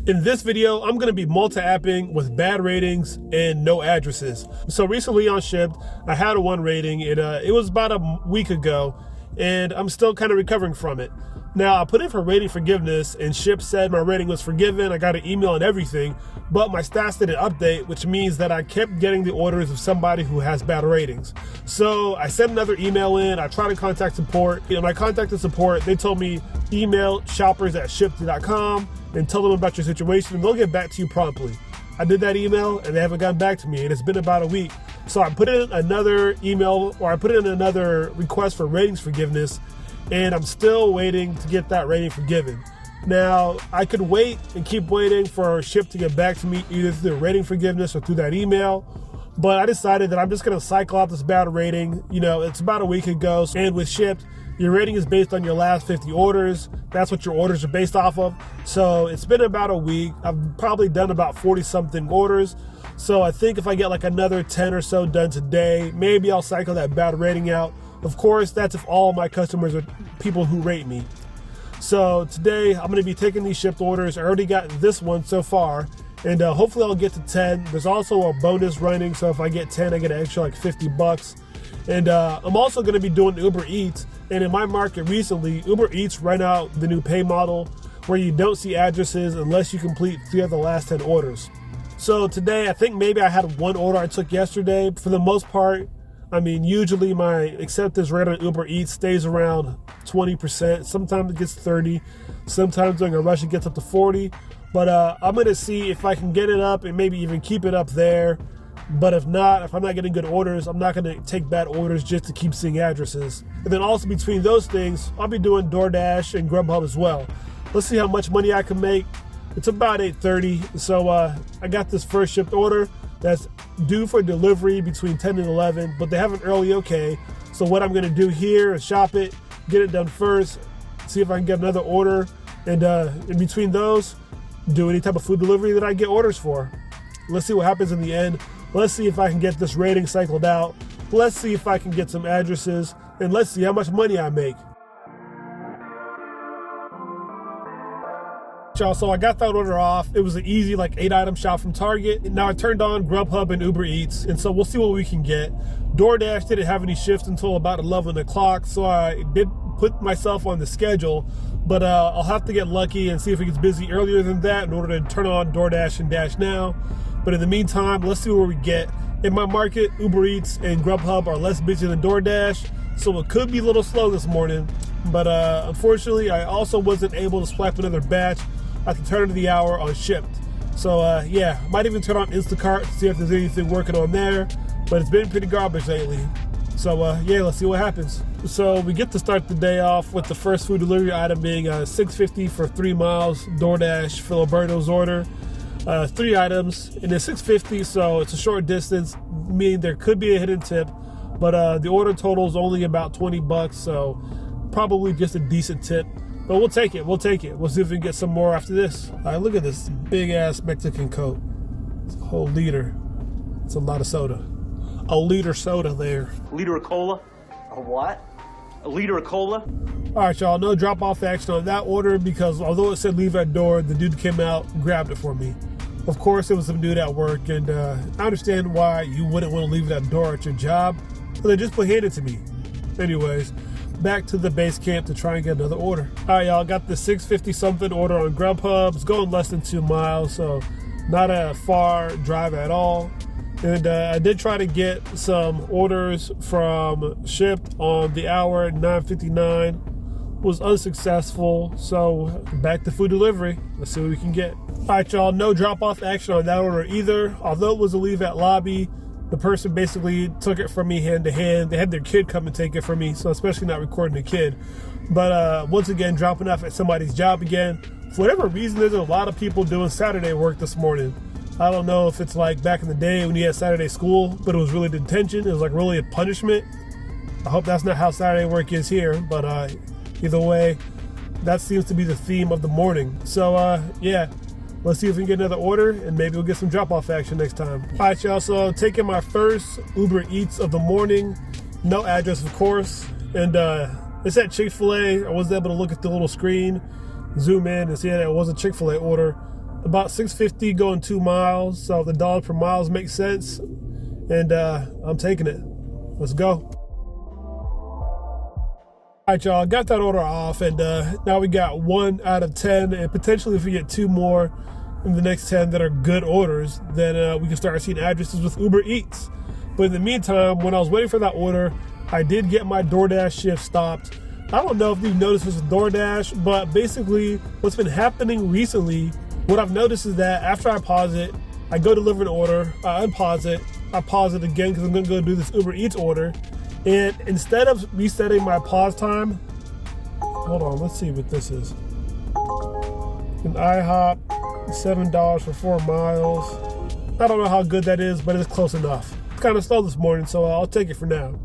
In this video, I'm going to be multi-apping with bad ratings and no addresses. So recently on Shipt, I had a 1 rating, and it was about a week ago, and I'm still kind of recovering from it. Now, I put in for rating forgiveness, and Shipt said my rating was forgiven. I got an email and everything, but my stats didn't update, which means that I kept getting the orders of somebody who has bad ratings. So I sent another email in. I tried to contact support. When I contacted support, they told me email shoppers@shipt.com and tell them about your situation, and they'll get back to you promptly. I did that email, and they haven't gotten back to me, and it's been about a week. So I put in another email, or I put in another request for ratings forgiveness, and I'm still waiting to get that rating forgiven. Now, I could wait and keep waiting for Shipt to get back to me either through the rating forgiveness or through that email, but I decided that I'm just gonna cycle out this bad rating. You know, it's about a week ago, and with Shipt, your rating is based on your last 50 orders. That's what your orders are based off of. So it's been about a week. I've probably done about 40 something orders. So I think if I get like another 10 or so done today, maybe I'll cycle that bad rating out. Of course, that's if all my customers are people who rate me. So today I'm gonna be taking these Shipt orders. I already got this one so far, and hopefully I'll get to 10. There's also a bonus running, so if I get 10, I get an extra like $50. And I'm also gonna be doing Uber Eats. And in my market recently, Uber Eats ran out the new pay model where you don't see addresses unless you complete 3 of the last 10 orders. So today, I think maybe I had 1 order I took yesterday. For the most part, I mean, usually my acceptance rate on Uber Eats stays around 20%. Sometimes it gets 30. Sometimes during a rush it gets up to 40. But I'm gonna see if I can get it up and maybe even keep it up there. But if not, if I'm not getting good orders, I'm not gonna take bad orders just to keep seeing addresses. And then also between those things, I'll be doing DoorDash and Grubhub as well. Let's see how much money I can make. It's about 8:30, so I got this first Shipt order that's due for delivery between 10 and 11, but they have an early okay. So what I'm gonna do here is shop it, get it done first, see if I can get another order, and in between those, do any type of food delivery that I get orders for. Let's see what happens in the end. Let's see if I can get this rating cycled out. Let's see if I can get some addresses, and let's see how much money I make. So I got that order off. It was an easy like 8-item shop from Target. Now I turned on Grubhub and Uber Eats, and so we'll see what we can get. DoorDash didn't have any shifts until about 11 o'clock, so I did put myself on the schedule, but I'll have to get lucky and see if it gets busy earlier than that in order to turn on DoorDash and Dash Now. But in the meantime, let's see where we get. In my market, Uber Eats and Grubhub are less busy than DoorDash, so it could be a little slow this morning. But unfortunately, I also wasn't able to swipe another batch at the turn of the hour on Shipt. So yeah, might even turn on Instacart to see if there's anything working on there, but it's been pretty garbage lately. So yeah, let's see what happens. So we get to start the day off with the first food delivery item being $6.50 for 3 miles, DoorDash Filiberto's order. 3 items, and it's $6.50, so it's a short distance, meaning there could be a hidden tip, but the order total is only about $20, so probably just a decent tip. But we'll take it. We'll see if we can get some more after this. All right, look at this big ass Mexican Coke. It's a whole liter. It's a lot of soda. A liter soda there. A liter of cola. A what? A liter of cola. All right, y'all, no drop off action on that order because although it said leave at door, the dude came out and grabbed it for me. Of course, it was some dude at work, and I understand why you wouldn't want to leave it at the door at your job, but they just handed it to me. Anyways, back to the base camp to try and get another order. All right, y'all, got the $6.50 something order on Grubhub. It's going less than 2 miles, so not a far drive at all. And I did try to get some orders from Shipt on the hour at 9:59. Was unsuccessful, so back to food delivery. Let's see what we can get. All right, y'all, no drop-off action on that order either. Although it was a leave at lobby, the person basically took it from me hand to hand. They had their kid come and take it from me, so especially not recording the kid. But once again, dropping off at somebody's job again. For whatever reason, there's a lot of people doing Saturday work this morning. I don't know if it's like back in the day when you had Saturday school, but it was really detention. It was like really a punishment. I hope that's not how Saturday work is here, but either way, that seems to be the theme of the morning. So yeah, let's see if we can get another order and maybe we'll get some drop-off action next time. All right, y'all, so taking my first Uber Eats of the morning. No address, of course. And it's at Chick-fil-A. I was able to look at the little screen, zoom in and see that it was a Chick-fil-A order. about $6.50 going 2 miles. So the dollar per miles makes sense. And I'm taking it. Let's go. All right, y'all, got that order off, and now we got 1 out of 10, and potentially if we get 2 more in the next 10 that are good orders, then we can start seeing addresses with Uber Eats. But in the meantime, when I was waiting for that order, I did get my DoorDash shift stopped. I don't know if you've noticed this with DoorDash, but basically what's been happening recently, what I've noticed is that after I pause it, I go deliver an order, I unpause it, I pause it again because I'm gonna go do this Uber Eats order. And instead of resetting my pause time, hold on, let's see what this is. An IHOP, $7 for 4 miles. I don't know how good that is, but it's close enough. It's kind of slow this morning, so I'll take it for now.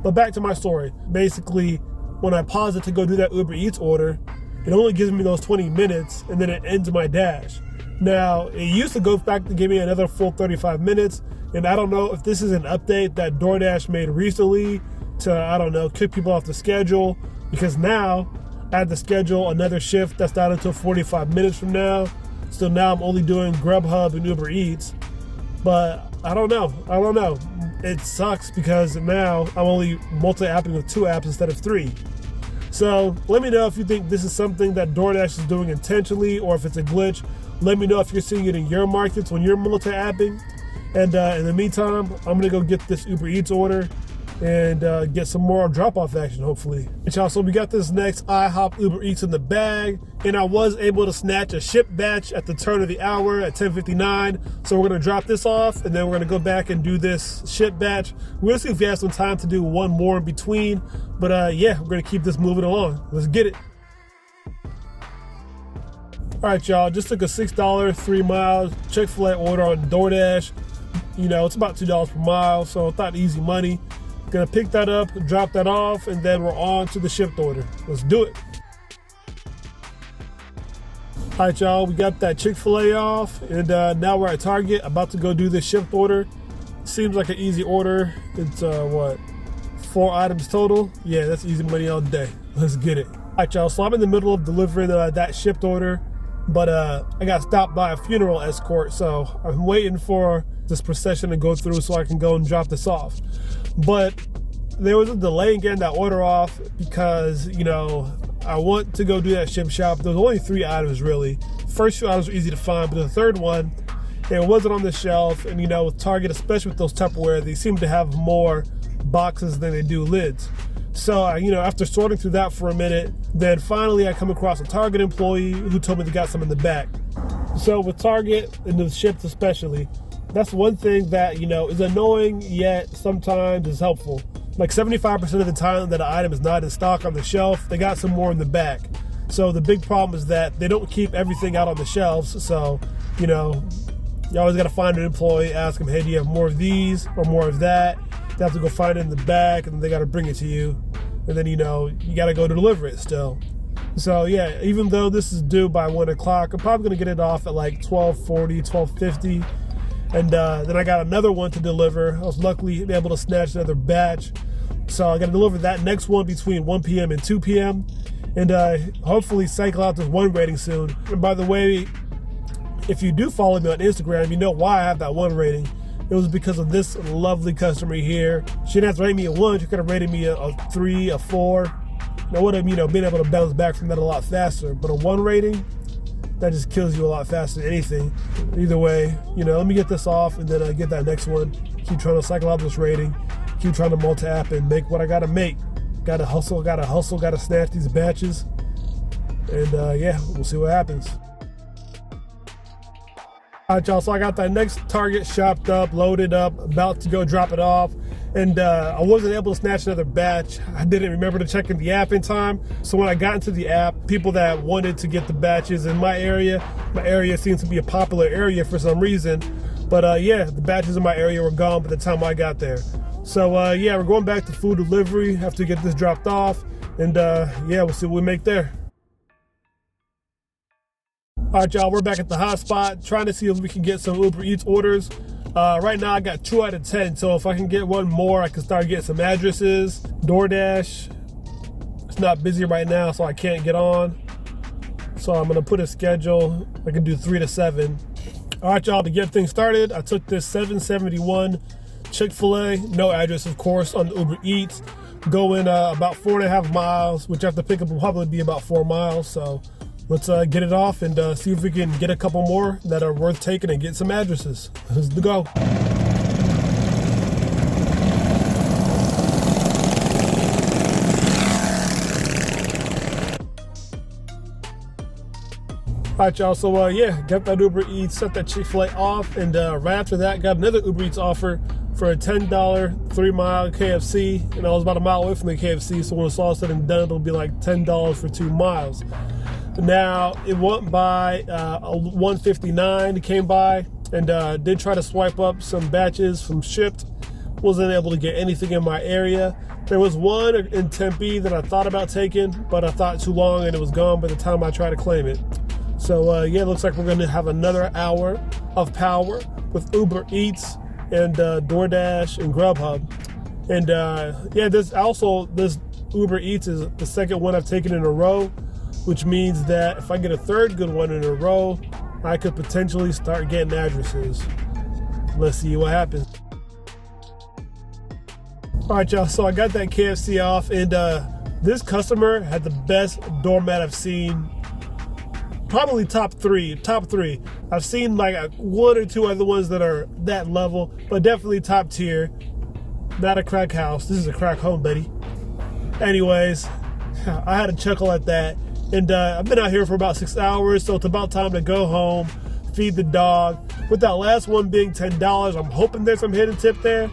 But back to my story. Basically, when I pause it to go do that Uber Eats order, it only gives me those 20 minutes, and then it ends my dash. Now, it used to go back to give me another full 35 minutes, and I don't know if this is an update that DoorDash made recently to, I don't know, kick people off the schedule, because now I had to schedule another shift that's not until 45 minutes from now. So now I'm only doing Grubhub and Uber Eats. But I don't know. It sucks because now I'm only multi-apping with 2 apps instead of 3. So let me know if you think this is something that DoorDash is doing intentionally or if it's a glitch. Let me know if you're seeing it in your markets when you're multi-apping. And in the meantime, I'm going to go get this Uber Eats order and get some more drop-off action, hopefully. And y'all, so we got this next IHOP Uber Eats in the bag, and I was able to snatch a Shipt batch at the turn of the hour at 10:59. So we're going to drop this off, and then we're going to go back and do this Shipt batch. We're going to see if we have some time to do one more in between. But yeah, we're going to keep this moving along. Let's get it. All right, y'all, just took a $6 3 mile Chick-fil-A order on DoorDash. You know, it's about $2 per mile, so I thought easy money. Gonna pick that up, drop that off, and then we're on to the Shipt order. Let's do it. All right, y'all, we got that Chick-fil-A off, and now we're at Target, about to go do the Shipt order. Seems like an easy order. It's, 4 items total. Yeah, that's easy money all day. Let's get it. All right, y'all, so I'm in the middle of delivering that Shipt order, but I got stopped by a funeral escort, so I'm waiting for this procession to go through so I can go and drop this off. But there was a delay in getting that order off because, you know, I want to go do that Shipt shop. There was only 3 items really. First 2 items were easy to find, but the third one, it wasn't on the shelf. And, you know, with Target, especially with those Tupperware, they seem to have more boxes than they do lids. So, you know, after sorting through that for a minute, then finally I come across a Target employee who told me they got some in the back. So with Target and the Shipt especially, that's one thing that, you know, is annoying, yet sometimes is helpful. Like 75% of the time that an item is not in stock on the shelf, they got some more in the back. So the big problem is that they don't keep everything out on the shelves. So, you know, you always got to find an employee, ask them, hey, do you have more of these or more of that? They have to go find it in the back, and then they got to bring it to you. And then, you know, you got to go to deliver it still. So, yeah, even though this is due by 1 o'clock, I'm probably going to get it off at like 12:40, 12:50. And then I got another one to deliver. I was luckily able to snatch another batch. So I got to deliver that next one between 1 p.m. and 2 p.m. And hopefully cycle out this 1 rating soon. And by the way, if you do follow me on Instagram, you know why I have that 1 rating. It was because of this lovely customer here. She didn't have to rate me a 1. She could have rated me a 3, a 4. I would have, you know, been able to bounce back from that a lot faster. But a 1 rating, that just kills you a lot faster than anything. Either way, you know, let me get this off and then get that next one. Keep trying to cycle out this rating. Keep trying to multi-app and make what I gotta make. Gotta hustle, gotta snatch these batches. And yeah, we'll see what happens. All right, y'all, so I got that next Target shopped up, loaded up, about to go drop it off. And I wasn't able to snatch another batch. I didn't remember to check in the app in time. So when I got into the app, people that wanted to get the batches in my area seems to be a popular area for some reason. But yeah, the batches in my area were gone by the time I got there. So yeah, we're going back to food delivery. Have to get this dropped off. And yeah, we'll see what we make there. All right, y'all, we're back at the hotspot, trying to see if we can get some Uber Eats orders. Right now, I got 2 out of 10, so if I can get 1 more, I can start getting some addresses. DoorDash, it's not busy right now, so I can't get on. So I'm gonna put a schedule. I can do 3 to 7. All right, y'all, to get things started, I took this 771 Chick-fil-A, no address, of course, on the Uber Eats, going about 4.5 miles, which after pickup will probably be about 4 miles. So let's get it off and see if we can get a couple more that are worth taking and get some addresses. Let's go. All right, y'all, so yeah, got that Uber Eats, set that Chick-fil-A off, and right after that, got another Uber Eats offer for a $10 3-mile KFC, and I was about a mile away from the KFC, so when it's all said and done, it'll be like $10 for 2 miles. Now, it went by a 159, it came by, and did try to swipe up some batches from Shipt, wasn't able to get anything in my area. There was one in Tempe that I thought about taking, but I thought too long and it was gone by the time I tried to claim it. So yeah, it looks like we're gonna have another hour of power with Uber Eats and DoorDash and Grubhub. And yeah, this Uber Eats is the second one I've taken in a row, which means that if I get a third good one in a row, I could potentially start getting addresses. Let's see what happens. All right, y'all, so I got that KFC off, and this customer had the best doormat I've seen. Probably top three. I've seen like 1 or 2 other ones that are that level, but definitely top tier. Not a crack house. This is a crack home, buddy. Anyways, I had a chuckle at that. And I've been out here for about 6 hours, so it's about time to go home, feed the dog. With that last one being $10, I'm hoping there's some hidden tip there.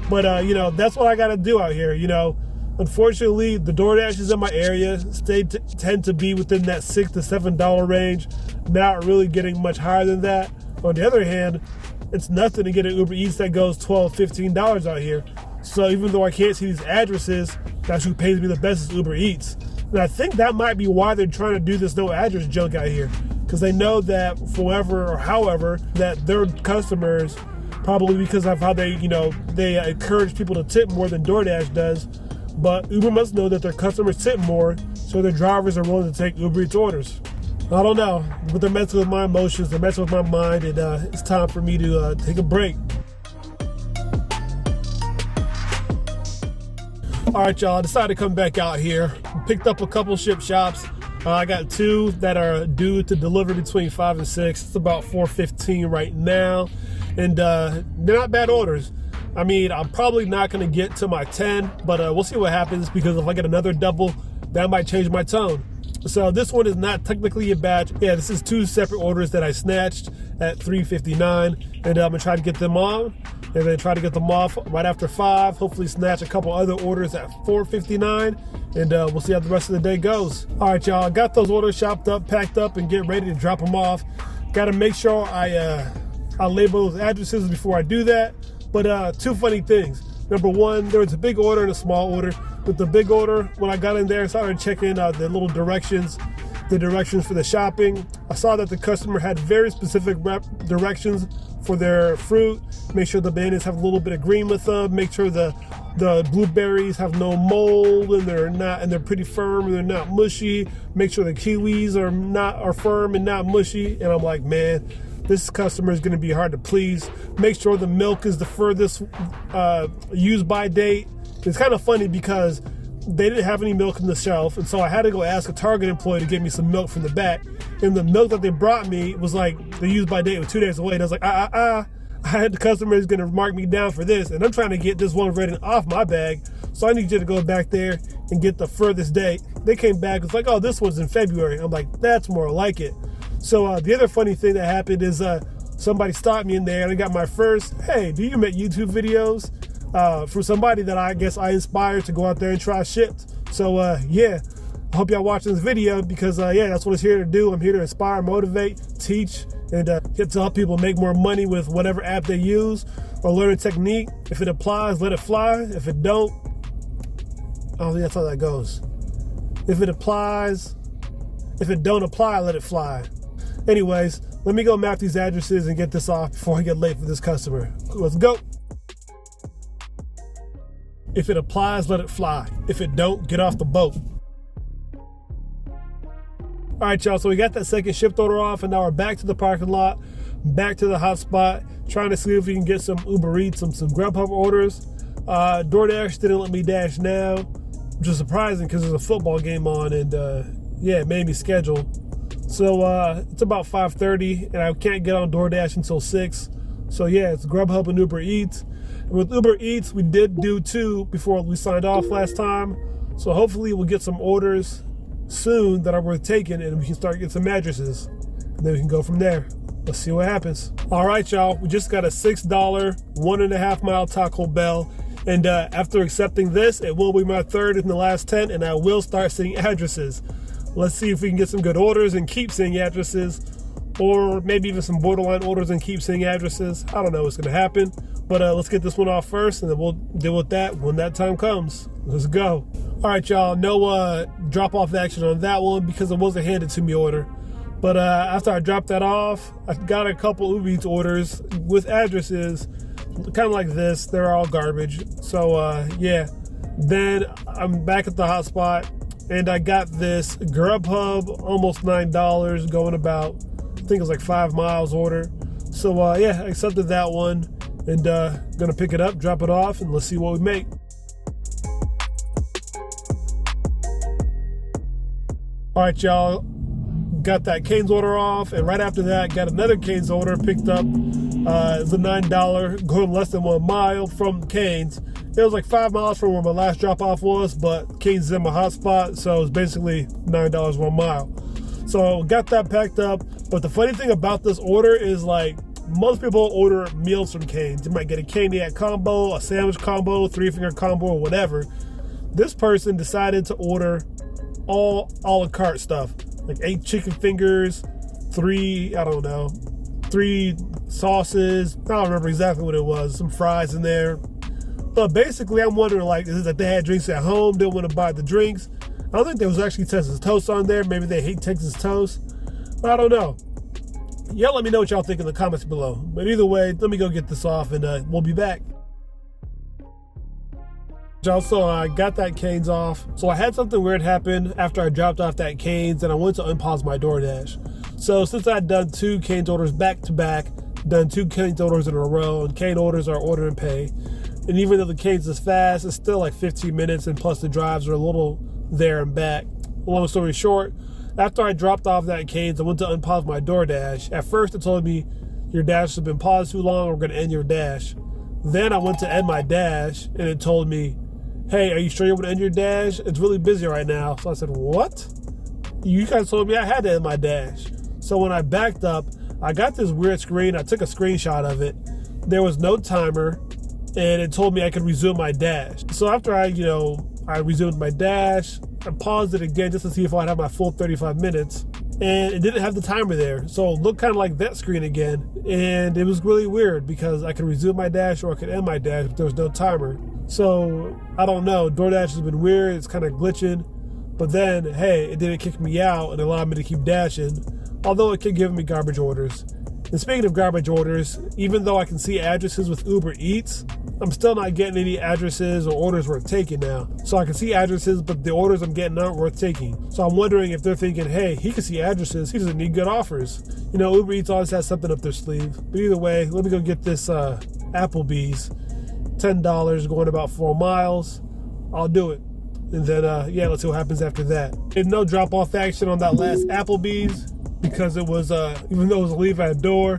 But, you know, that's what I got to do out here, you know. Unfortunately, the DoorDashes in my area tend to be within that $6 to $7 range, not really getting much higher than that. On the other hand, it's nothing to get an Uber Eats that goes $12, $15 out here. So even though I can't see these addresses, that's who pays me the best is Uber Eats. And I think that might be why they're trying to do this no address junk out here, because they know that forever or however that their customers, probably because of how they, you know, they encourage people to tip more than DoorDash does. But Uber must know that their customers tip more, so their drivers are willing to take Uber Eats orders. I don't know, but they're messing with my emotions, they're messing with my mind, and it's time for me to take a break. All right, y'all, I decided to come back out here. Picked up a couple Shipt shops. I got 2 that are due to deliver between 5 and 6. It's about 4:15 right now, and they're not bad orders. I mean, I'm probably not going to get to my 10, but we'll see what happens, because if I get another double, that might change my tone. So this one is not technically a batch. Yeah, this is 2 separate orders that I snatched at 3:59, and I'm going to try to get them on, and then try to get them off right after 5, hopefully snatch a couple other orders at 4:59, and we'll see how the rest of the day goes. All right, y'all, got those orders shopped up, packed up, and get ready to drop them off. Got to make sure I label those addresses before I do that. But 2 funny things. Number one, there was a big order and a small order. With the big order, when I got in there, I started checking the little directions, the directions for the shopping. I saw that the customer had very specific directions for their fruit. Make sure the bananas have a little bit of green with them. Make sure the blueberries have no mold and they're pretty firm and they're not mushy. Make sure the kiwis are firm and not mushy. And I'm like, man, this customer is going to be hard to please. Make sure the milk is the furthest use by date. It's kind of funny because they didn't have any milk on the shelf, and so I had to go ask a Target employee to get me some milk from the back. And the milk that they brought me was like the use by date was 2 days away. And I was like, I had the customer is going to mark me down for this, and I'm trying to get this one rating off my bag. So I need you to go back there and get the furthest date. They came back, it's like, oh, this one's in February. I'm like, that's more like it. So the other funny thing that happened is somebody stopped me in there, and I got my first, hey, do you make YouTube videos? For somebody that I guess I inspired to go out there and try Shipt. So yeah, I hope y'all watching this video, because yeah, that's what it's here to do. I'm here to inspire, motivate, teach, and get to help people make more money with whatever app they use or learn a technique. If it applies, let it fly. If it don't, I don't think that's how that goes. If it don't apply, let it fly. Anyways, let me go map these addresses and get this off before I get late for this customer. Let's go. If it applies, let it fly. If it don't, get off the boat. All right, y'all, so we got that second Shipt order off, and now we're back to the parking lot, back to the hotspot, trying to see if we can get some Uber Eats, some Grubhub orders. DoorDash didn't let me dash now, which is surprising because there's a football game on, and yeah, it made me schedule. So it's about 5:30, and I can't get on DoorDash until 6. So yeah, it's Grubhub and Uber Eats. And with Uber Eats, we did do 2 before we signed off last time. So hopefully we'll get some orders soon that are worth taking, and we can start getting some mattresses, and then we can go from there. Let's see what happens. All right, y'all, we just got a $6 1.5 mile Taco Bell, and after accepting this, it will be my third in the last 10, and I will start seeing addresses. Let's see if we can get some good orders and keep seeing addresses, or maybe even some borderline orders and keep seeing addresses. I don't know what's gonna happen, but let's get this one off first, and then we'll deal with that when that time comes. Let's go. All right, y'all, no drop-off action on that one because it wasn't handed to me order. But after I dropped that off, I got a couple Uber Eats orders with addresses, kind of like this. They're all garbage. So yeah, then I'm back at the hotspot, and I got this Grubhub, almost $9, going about, I think it was like 5 miles order. So yeah, I accepted that one, and gonna pick it up, drop it off, and let's see what we make. All right, y'all, got that Cane's order off, and right after that, got another Cane's order picked up. It's a $9, going less than 1 mile from Cane's. It was like 5 miles from where my last drop off was, but Cane's is in my hotspot, so it's basically $9 1 mile. So got that packed up. But the funny thing about this order is, like, most people order meals from Cane's. You might get a Caniac combo, a sandwich combo, 3-finger combo, or whatever. This person decided to order all a la carte stuff, like 8 chicken fingers, 3 sauces. I don't remember exactly what it was, some fries in there. But basically, I'm wondering, like, is it that they had drinks at home, didn't want to buy the drinks? I don't think there was actually Texas toast on there. Maybe they hate Texas toast. I don't know. Y'all let me know what y'all think in the comments below. But either way, let me go get this off, and we'll be back. So I got that Cane's off. So I had something weird happen after I dropped off that Cane's, and I went to unpause my DoorDash. So since I'd done 2 Cane's orders back to back, done 2 Cane's orders in a row, and Cane's orders are order and pay. And even though the Cane's is fast, it's still like 15 minutes, and plus the drives are a little there and back. Long story short, after I dropped off that Cane's, I went to unpause my DoorDash. At first it told me, your dash has been paused too long, we're gonna end your dash. Then I went to end my dash, and it told me, hey, are you sure you want to end your dash? It's really busy right now. So I said, what? You guys told me I had to end my dash. So when I backed up, I got this weird screen. I took a screenshot of it. There was no timer, and it told me I could resume my dash. So after I resumed my dash, I paused it again just to see if I'd have my full 35 minutes. And it didn't have the timer there. So it looked kind of like that screen again. And it was really weird because I could resume my dash or I could end my dash, but there was no timer. So I don't know. DoorDash has been weird. It's kind of glitching. But then, hey, it didn't kick me out and allowed me to keep dashing. Although it kept giving me garbage orders. And speaking of garbage orders, even though I can see addresses with Uber Eats, I'm still not getting any addresses or orders worth taking now. So I can see addresses, but the orders I'm getting aren't worth taking. So I'm wondering if they're thinking, hey, he can see addresses, he doesn't need good offers. You know, Uber Eats always has something up their sleeve. But either way, let me go get this Applebee's. $10 going about 4 miles. I'll do it. And then, yeah, let's see what happens after that. And no drop-off action on that last Applebee's because it was, even though it was a leave at door,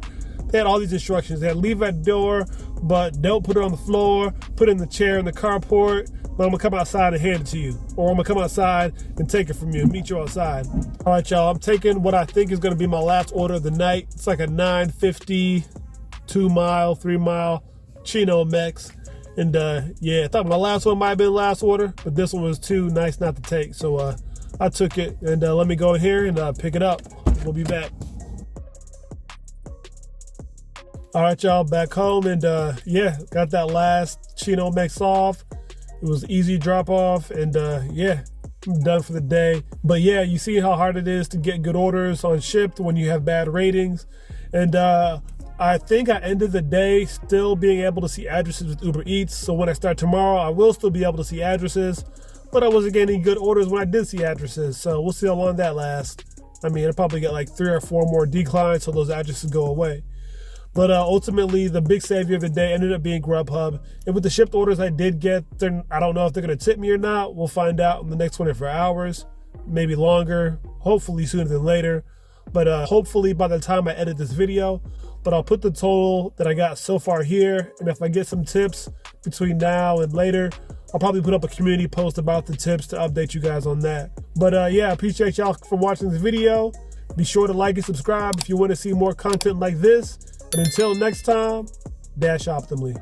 they had all these instructions. They had leave at door, but don't put it on the floor, put it in the chair in the carport, but I'm gonna come outside and hand it to you. Or I'm gonna come outside and take it from you and meet you outside. All right, y'all, I'm taking what I think is gonna be my last order of the night. It's like a 950, 2 mile, 3 mile Chino Mex. And yeah, I thought my last one might have been last order, but this one was too nice not to take. So I took it, and let me go in here and pick it up. We'll be back. All right, y'all, back home, and yeah, got that last Chino Mex off. It was easy drop off, and yeah, I'm done for the day. But yeah, you see how hard it is to get good orders on Shipt when you have bad ratings. And I think I ended the day still being able to see addresses with Uber Eats. So when I start tomorrow, I will still be able to see addresses, but I wasn't getting good orders when I did see addresses. So we'll see how long that lasts. I mean, I'll probably get like 3 or 4 more declines so those addresses go away. But ultimately, the big savior of the day ended up being Grubhub. And with the shipped orders I did get, I don't know if they're going to tip me or not. We'll find out in the next 24 hours, maybe longer, hopefully sooner than later. But hopefully by the time I edit this video. But I'll put the total that I got so far here. And if I get some tips between now and later, I'll probably put up a community post about the tips to update you guys on that. But yeah, I appreciate y'all for watching this video. Be sure to like and subscribe if you want to see more content like this. And until next time, dash optimally.